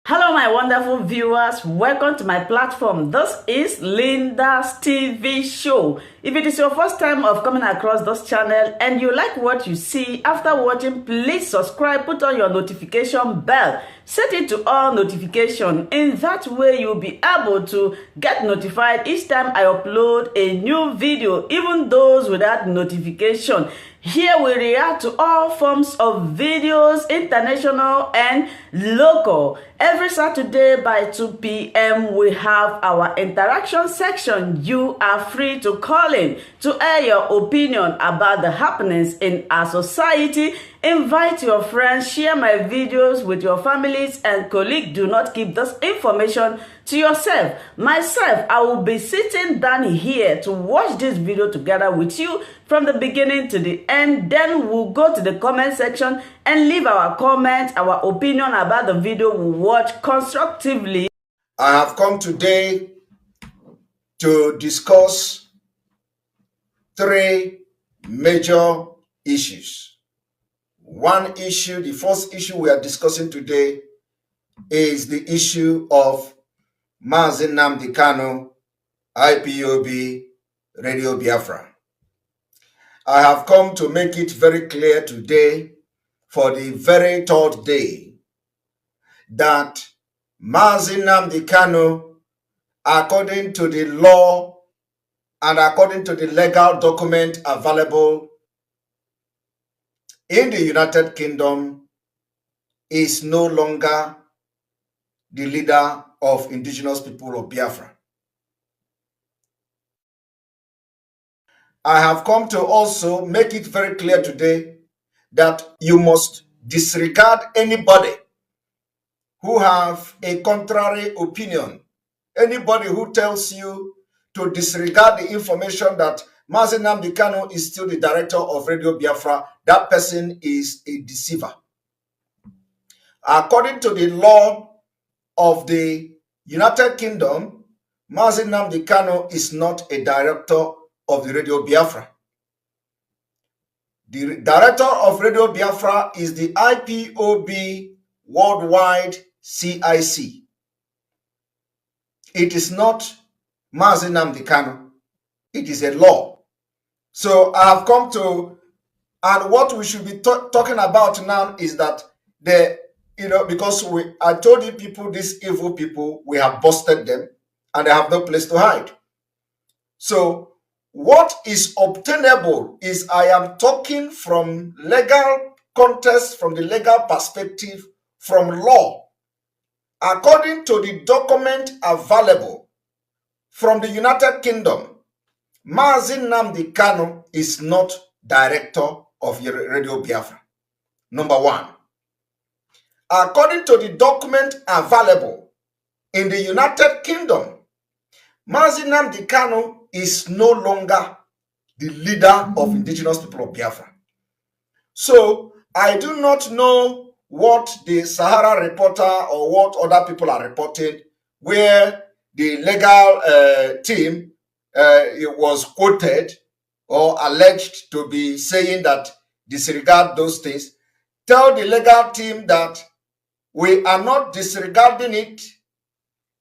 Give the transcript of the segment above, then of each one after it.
Hello, my wonderful viewers. Welcome to my platform. This is Linda's TV show. If it is your first time of coming across this channel and you like what you see after watching, please subscribe, put on your notification bell, set it to all notification. In that way, you'll be able to get notified each time I upload a new video, even those without notification. Here we react to all forms of videos, international and local. Every Saturday by 2 p.m. we have our interaction section. You are free to call in to air your opinion about the happenings in our society. Invite your friends, share my videos with your families and colleagues. Do not keep this information to yourself. Myself, I will be sitting down here to watch this video together with you from the beginning to the end. Then we'll go to the comment section and leave our comments, our opinion about the video we watch constructively. I have come today to discuss three major issues. One issue, the first issue we are discussing today is the issue of Mazi Nnamdi Kanu, IPOB, Radio Biafra. I have come to make it very clear today, for the very third day, that Mazi Nnamdi Kanu, according to the law and according to the legal document available in the United Kingdom, is no longer the leader of indigenous people of Biafra. I have come to also make it very clear today that you must disregard anybody who have a contrary opinion, anybody who tells you to disregard the information that Mazi Nnamdi Kanu is still the director of Radio Biafra. That person is a deceiver. According to the law of the United Kingdom, Mazi Nnamdi Kanu is not a director of the Radio Biafra. The director of Radio Biafra is the IPOB Worldwide CIC. It is not Mazi Nnamdi Kanu. It is a law. So I have come to, and what we should be talking about now is that because I told you people, these evil people, we have busted them and they have no place to hide. So what is obtainable is I am talking from legal context, from the legal perspective, from law. According to the document available from the United Kingdom, Mazi Nnamdi Kanu is not director of Radio Biafra. Number one. According to the document available in the United Kingdom, Mazi Nnamdi Kanu is no longer the leader of indigenous people of Biafra. So I do not know what the Sahara Reporter or what other people are reporting, where the legal team it was quoted or alleged to be saying that disregard those things. Tell the legal team that we are not disregarding it.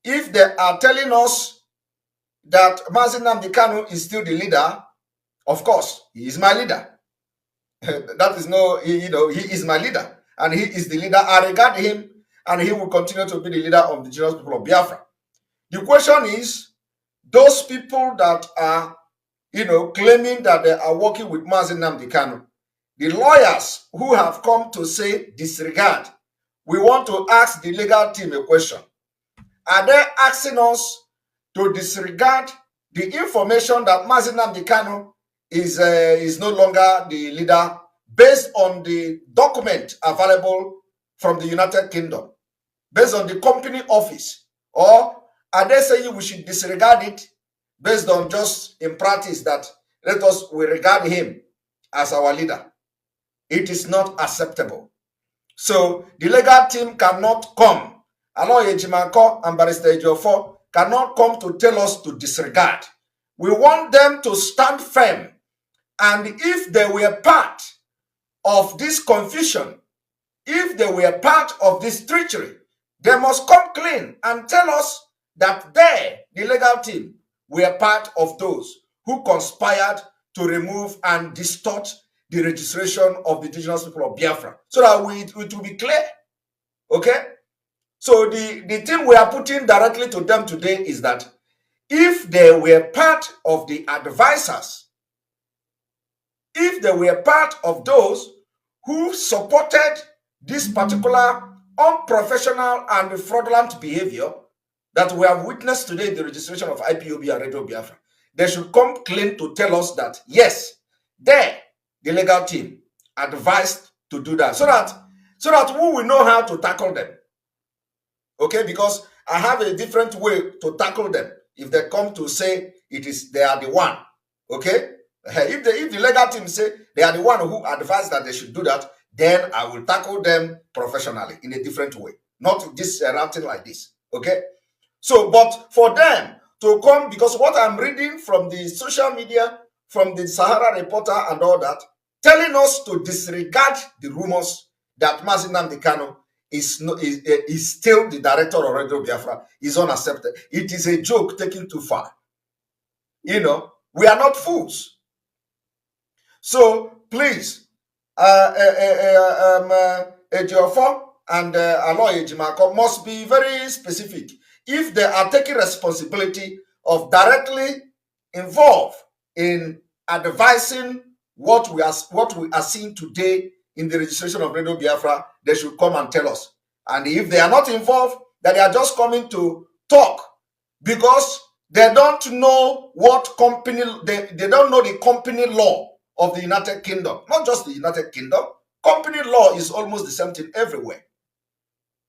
If they are telling us that Mazi Nnamdi Kanu is still the leader, of course, he is my leader. That is he is my leader, and he is the leader. I regard him, and he will continue to be the leader of the indigenous people of Biafra. The question is, those people that are, claiming that they are working with Mazi Nnamdi Kanu, the lawyers who have come to say disregard, we want to ask the legal team a question. Are they asking us to disregard the information that Mazi Nnamdi Kanu is no longer the leader based on the document available from the United Kingdom, based on the company office? Or are they saying we should disregard it based on just in practice that we regard him as our leader? It is not acceptable. So the legal team cannot come. Aloye Jimanko and Barrister Ejiofor cannot come to tell us to disregard. We want them to stand firm. And if they were part of this confusion, if they were part of this treachery, They must come clean and tell us that they, the legal team, were part of those who conspired to remove and distort the registration of the indigenous people of Biafra, so that it will be clear. Okay? So the thing we are putting directly to them today is that if they were part of the advisors, if they were part of those who supported this particular unprofessional and fraudulent behavior that we have witnessed today in the registration of IPOB and Radio Biafra, they should come clean to tell us that, yes, they, the legal team, advised to do that, so that we will know how to tackle them. Okay, because I have a different way to tackle them if they come to say they are the one. Okay, if the legal team say they are the one who advised that they should do that, then I will tackle them professionally in a different way, not this routing like this. Okay, so but for them to come, because what I'm reading from the social media, from the Sahara Reporter and all that, telling us to disregard the rumors that Mazi Nnamdi Kanu is still the director of Radio Biafra is unacceptable. It is a joke taken too far. You know, we are not fools. So please, Ejiofor and Aloy Ejimako must be very specific if they are taking responsibility of directly involved in advising what we are seeing today in the registration of Radio Biafra. They should come and tell us. And if they are not involved, that they are just coming to talk because they don't know what company, they don't know the company law of the United Kingdom. Not just the United Kingdom. Company law is almost the same thing everywhere.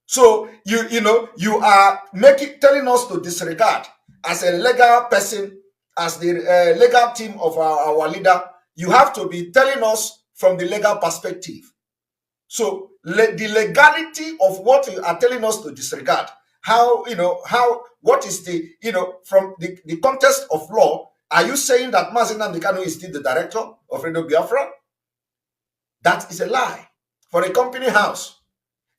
So you are telling us to disregard as a legal person, as the legal team of our leader. You have to be telling us from the legal perspective. So the legality of what you are telling us to disregard, what is the, from the context of law, are you saying that Mazi Nnamdi Kanu is still the director of Radio Biafra? That is a lie for a company house.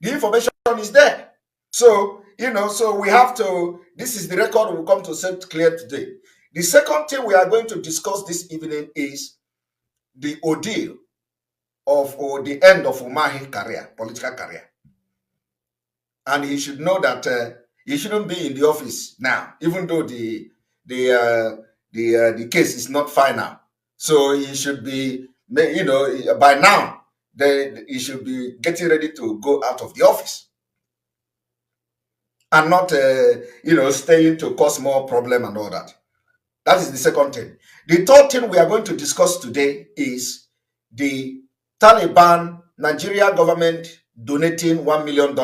The information is there. So, so we have to, this is the record we'll come to set clear today. The second thing we are going to discuss this evening is the ordeal of the end of Umahi's career, political career. And he should know that he shouldn't be in the office now, even though the case is not final. So he should be, by now, he should be getting ready to go out of the office and not, staying to cause more problem and all that. That is the second thing. The third thing we are going to discuss today is the Taliban, Nigeria government donating $1 million,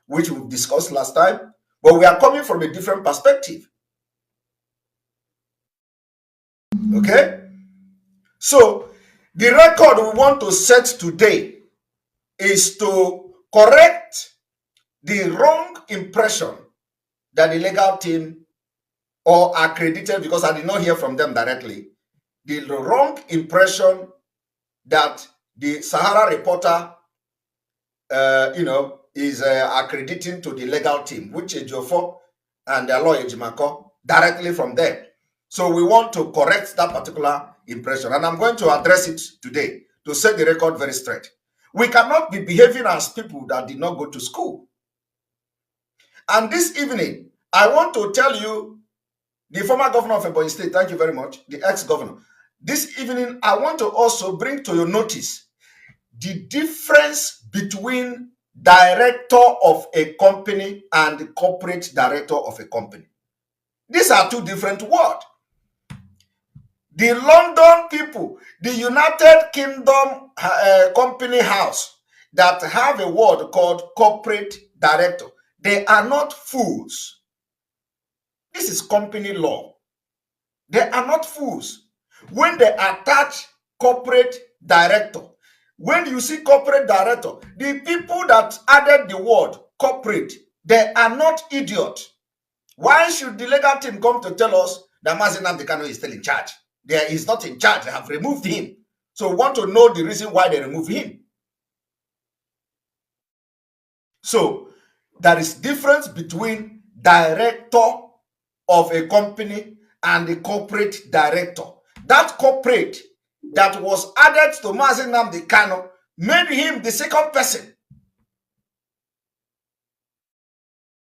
which we discussed last time, but we are coming from a different perspective. Okay? So, the record we want to set today is to correct the wrong impression that the legal team or accredited, because I did not hear from them directly, the wrong impression that the Sahara Reporter, is accrediting to the legal team, which is Ejiofor and their lawyer Ejimako, directly from them. So we want to correct that particular impression, and I'm going to address it today to set the record very straight. We cannot be behaving as people that did not go to school. And this evening, I want to tell you, the former governor of Ebonyi State, thank you very much, the ex-governor. This evening, I want to also bring to your notice the difference between director of a company and the corporate director of a company. These are two different words. The London people, the United Kingdom company house that have a word called corporate director, they are not fools. This is company law. They are not fools. When they attach corporate director, when you see corporate director, the people that added the word corporate, they are not idiots. Why should the legal team come to tell us that Mazi Nnamdi Kanu is still in charge? He is not in charge. They have removed him. So we want to know the reason why they removed him. So there is difference between director of a company and the corporate director. That corporate that was added to Mazi Nnamdi Kanu made him the second person.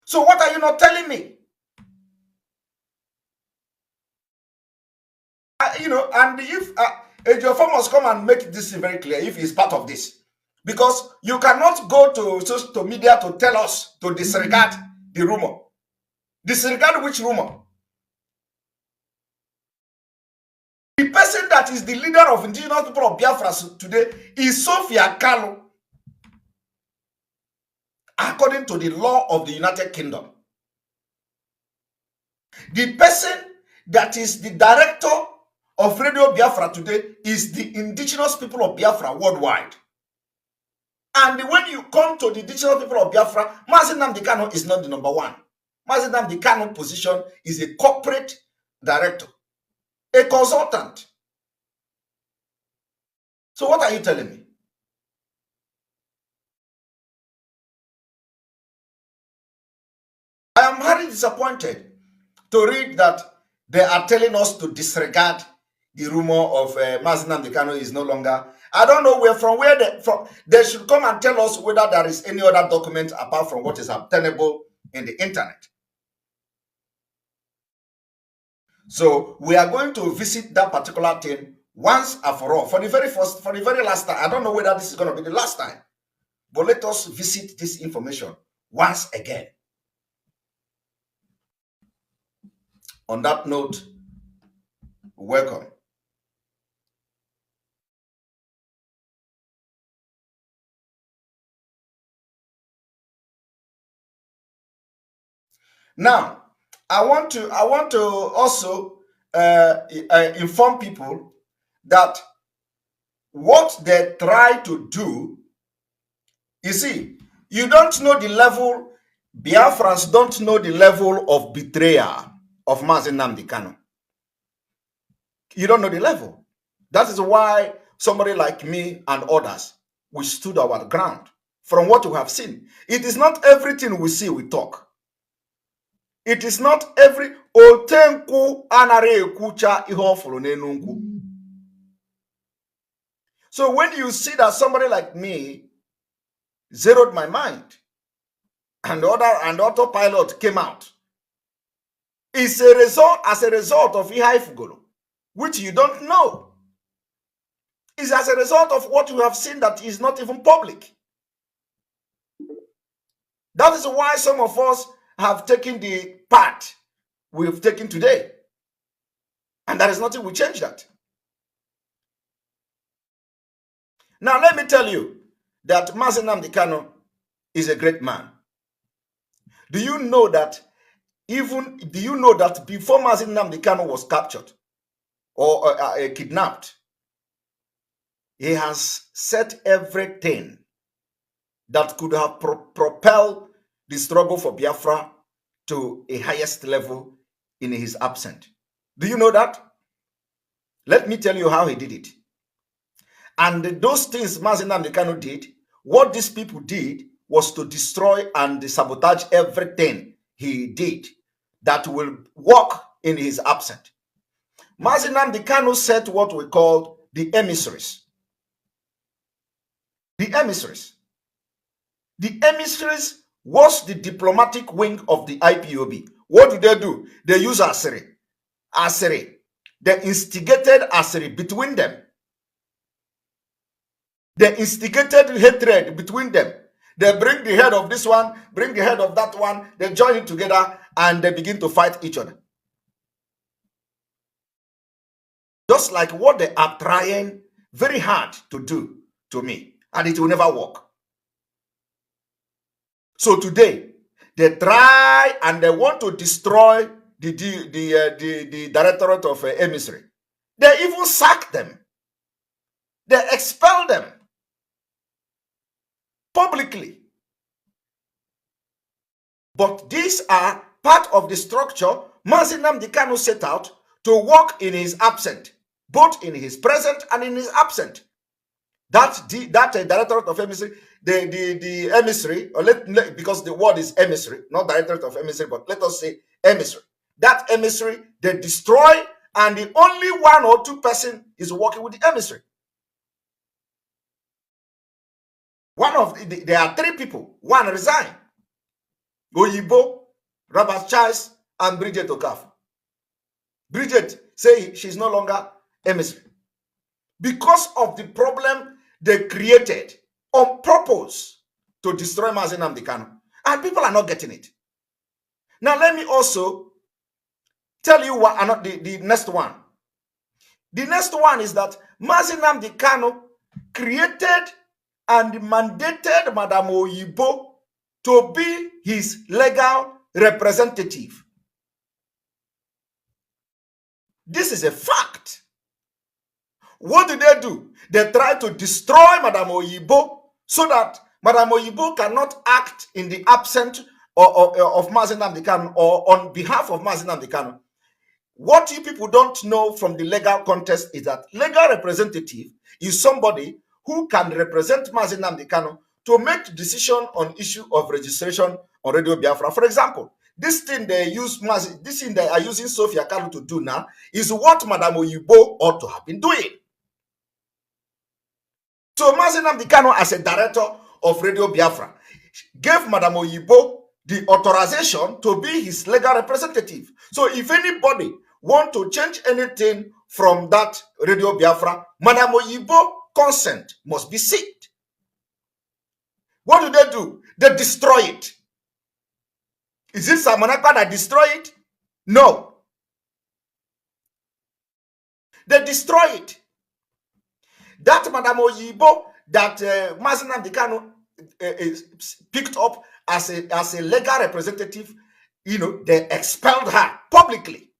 So what are you not telling me? And if Ejiofor must come and make this very clear if he's part of this. Because you cannot go to social media to tell us to disregard the rumor. Disregard which rumor? The person that is the leader of indigenous people of Biafra today is Sophia Kalu, according to the law of the United Kingdom. The person that is the director of Radio Biafra today is the indigenous people of Biafra worldwide. And when you come to the indigenous people of Biafra, Mazi Nnamdi Kanu is not the number one. Mazi Nnamdi Kanu position is a corporate director, a consultant. So what are you telling me? I am very disappointed to read that they are telling us to disregard the rumor of Mazi Nnamdi Kanu is no longer. I don't know they should come and tell us whether there is any other document apart from what is obtainable in the internet. So we are going to visit that particular thing once and for all. For the very last time. I don't know whether this is going to be the last time. But let us visit this information once again. On that note, welcome. Now, I want to also inform people that what they try to do, you see, you don't know the level, Biafrans don't know the level of betrayal of Mazi Nnamdi Kanu. You don't know the level. That is why somebody like me and others, we stood our ground from what we have seen. It is not everything we see we talk. It is not every otenku anare kucha ihofulu nenungu. So when you see that somebody like me zeroed my mind and autopilot came out, it's as a result of Ihaifugolo, which you don't know. It's as a result of what you have seen that is not even public. That is why some of us have taken the path we've taken today. And there is nothing will change that. Now let me tell you that Mazi Nnamdi Kanu is a great man. Do you know that before Mazi Nnamdi Kanu was captured or kidnapped, he has set everything that could have propelled the struggle for Biafra to a highest level in his absence. Do you know that? Let me tell you how he did it. And those things Mazi Nnamdi Kanu did, what these people did was to destroy and sabotage everything he did that will work in his absence. Mazi Nnamdi Kanu set what we call the emissaries. The emissaries. The emissaries was the diplomatic wing of the IPOB. What do? They use Asiri. They instigated Asiri between them. They instigated hatred between them. They bring the head of this one, bring the head of that one, they join it together and they begin to fight each other. Just like what they are trying very hard to do to me, and it will never work. So today, they try and they want to destroy the directorate of emissary. They even sack them. They expel them publicly. But these are part of the structure Mazi Nnamdi Kanu set out to work in his absence, both in his present and in his absence. That directorate of emissary, the emissary, or because the word is emissary, not directorate of emissary, but let us say emissary. That emissary, they destroy, and the only 1 or 2 person is working with the emissary. There are 3 people. 1 resigned. Oyibo, Robert Charles, and Bridget Okafor. Bridget say she's no longer emissary because of the problem they created on purpose to destroy Mazi Nnamdi Kanu. And people are not getting it. Now, let me also tell you what the next one. The next one is that Mazi Nnamdi Kanu created and mandated Madam Oyibo to be his legal representative. This is a fact. What do? They try to destroy Madam Oyibo so that Madam Oyibo cannot act in the absence of Mazi Nnamdi Kanu or on behalf of Mazi Nnamdi Kanu. What you people don't know from the legal context is that legal representative is somebody who can represent Mazi Nnamdi Kanu to make decision on issue of registration on Radio Biafra. For example, this thing they are using Sophia Kanu to do now is what Madam Oyibo ought to have been doing. So Mazi Nnamdi Kanu, as a director of Radio Biafra, gave Madam Oyibo the authorization to be his legal representative. So if anybody want to change anything from that Radio Biafra, Madam Oyibo consent must be sought. What do? They destroy it. Is it Samonekpa that destroy it? No. They destroy it. That Madam Oyibo that Mazi Nnamdi Kanu picked up as a legal representative, they expelled her publicly.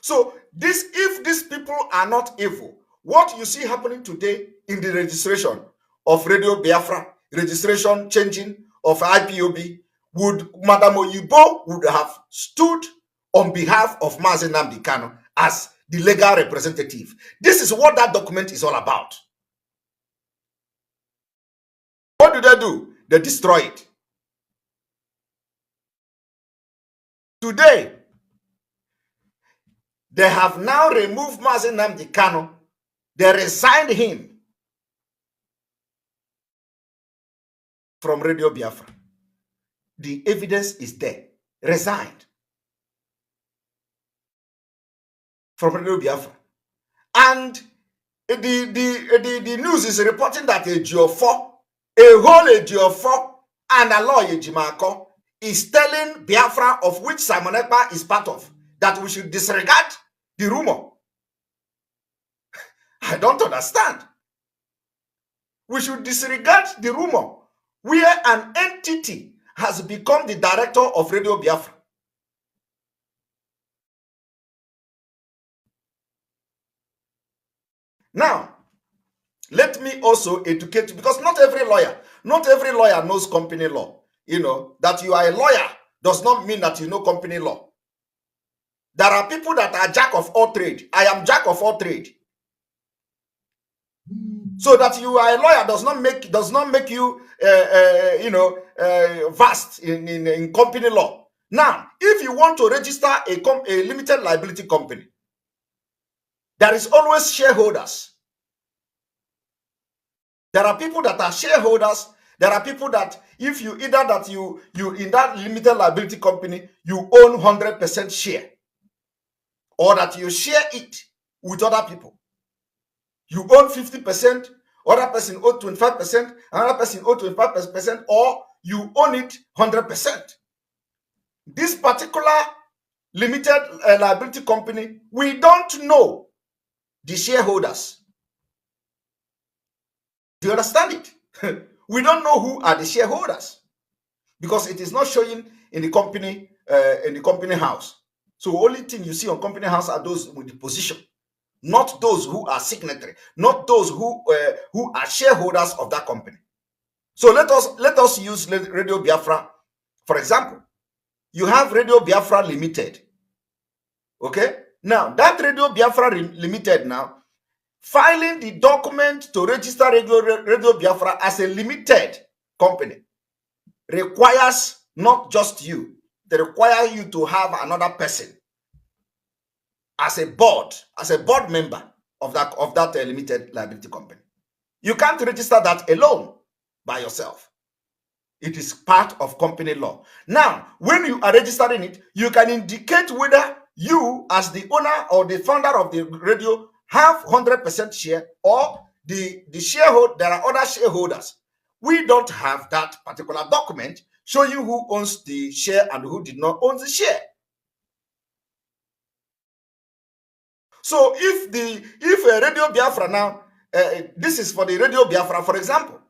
So if these people are not evil, what you see happening today in the registration of Radio Biafra, registration changing of IPOB, Madam Oyibo would have stood on behalf of Mazi Nnamdi Kanu as the legal representative. This is what that document is all about. What do? They destroy it. Today, they have now removed Mazi Nnamdi Kanu. They resigned him from Radio Biafra. The evidence is there. Resigned from Radio Biafra. And the news is reporting that a whole Ejiofor and Aloy Ejimako is telling Biafra, of which Samonekpa is part of, that we should disregard the rumor. I don't understand. We should disregard the rumor where an entity has become the director of Radio Biafra. Now, let me also educate you, because not every lawyer knows company law. That you are a lawyer does not mean that you know company law. There are people that are jack of all trade. I am jack of all trade. So that you are a lawyer does not make you vast in company law. Now, if you want to register a limited liability company, there is always shareholders. There are people that are shareholders. There are people that if you in that limited liability company, you own 100% share, or that you share it with other people. You own 50%, other person own 25%, another person own 25%, or you own it 100%. This particular limited liability company, we don't know the shareholders. Do you understand it? We don't know who are the shareholders because it is not showing in the company house. So only thing you see on company house are those with the position, not those who are signatory, not those who are shareholders of that company. So let us use Radio Biafra, for example. You have Radio Biafra Limited. Okay? Now, that Radio Biafra Limited now, filing the document to register Radio Biafra as a limited company requires not just you, they require you to have another person as a board member of that limited liability company. You can't register that alone by yourself. It is part of company law. Now, when you are registering it, you can indicate whether you, as the owner or the founder of the radio, have 100% share, or the shareholder, there are other shareholders. We don't have that particular document showing you who owns the share and who did not own the share. So if a Radio Biafra now, this is for the Radio Biafra, for example.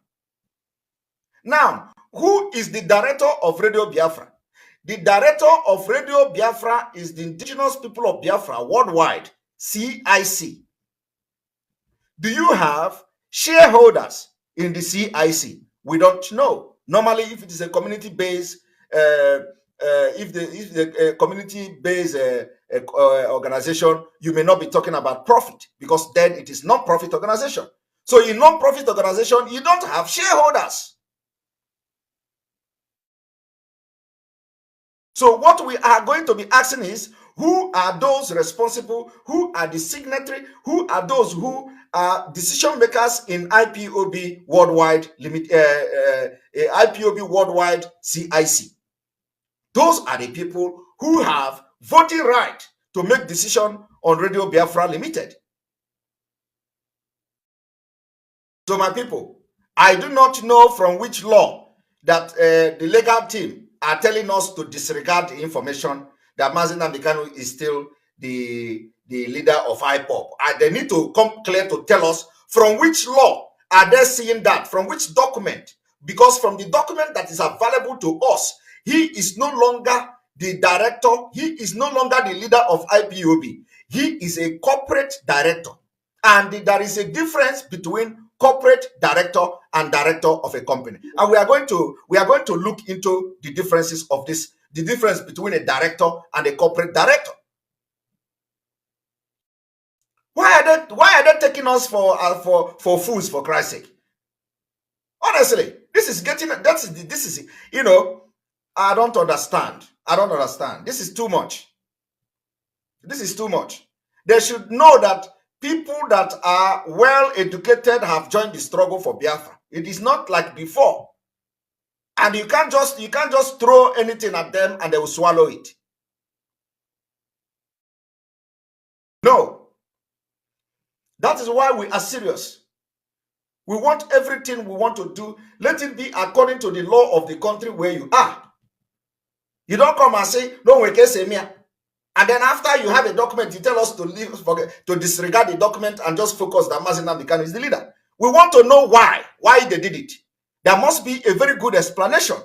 Now, who is the director of Radio Biafra? The director of Radio Biafra is the Indigenous People of Biafra Worldwide, CIC. Do you have shareholders in the CIC? We don't know. Normally, if it is a community-based, if the community-based organization, you may not be talking about profit, because then it is non-profit organization. So in non-profit organization, you don't have shareholders. So what we are going to be asking is, who are those responsible? Who are the signatory? Who are those who are decision makers in IPOB Worldwide IPOB Worldwide CIC? Those are the people who have voting right to make decision on Radio Biafra Limited. So my people, I do not know from which law that the legal team are telling us to disregard the information that Mazi Nnamdi Kanu is still the leader of Ipob. They need to come clear to tell us from which law are they seeing that, from which document. Because from the document that is available to us, he is no longer the director, he is no longer the leader of IPOB. He is a corporate director. And there is a difference between corporate director and director of a company. And we are going to look into the differences of this, the difference between a director and a corporate director. Why are they taking us for fools, for Christ's sake? Honestly, this is you know, I don't understand. This is too much. This is too much. They should know that people that are well educated have joined the struggle for Biafra. It is not like before. And you can't just throw anything at them and they will swallow it. No. That is why we are serious. We want everything we want to do, let it be according to the law of the country where you are. You don't come and say, don't wake me. And then after you have a document, you tell us to disregard the document and just focus that Mazi Nnamdi Kanu is the leader. We want to know why they did it. There must be a very good explanation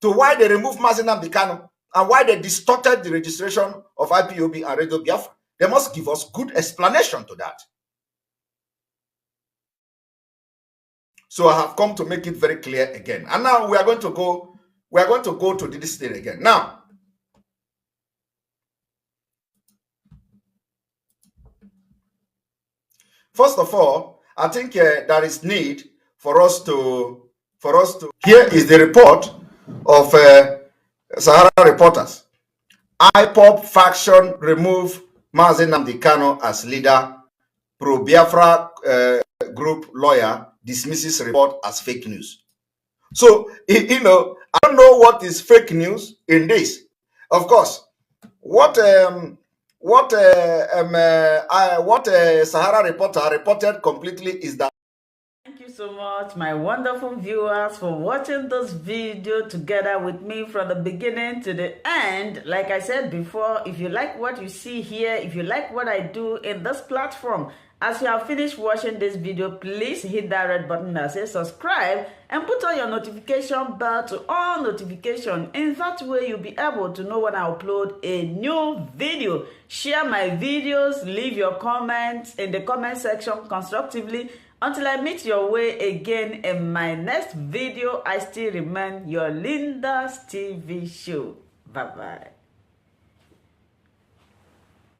to why they removed Mazi Nnamdi Kanu and why they distorted the registration of IPOB and Radio Biafra. They must give us good explanation to that. So I have come to make it very clear again. And now we are going to go to this thing again. Now, first of all, I think there is need for us to. Here is the report of Sahara reporters. Ipob faction remove Mazi Nnamdi Kanu as leader. Pro-Biafra group lawyer dismisses report as fake news. So, you know, I don't know what is fake news in this. Of course, what Sahara reporter reported completely is that. Thank you so much, my wonderful viewers, for watching this video together with me from the beginning to the end. Like I said before, if you like what you see here, if you like what I do in this platform, as you have finished watching this video, please hit that red button that says subscribe and put on your notification bell to all notification. In that way, you'll be able to know when I upload a new video. Share my videos, leave your comments in the comment section constructively. Until I meet your way again in my next video, I still remain your Linda's TV show. Bye-bye.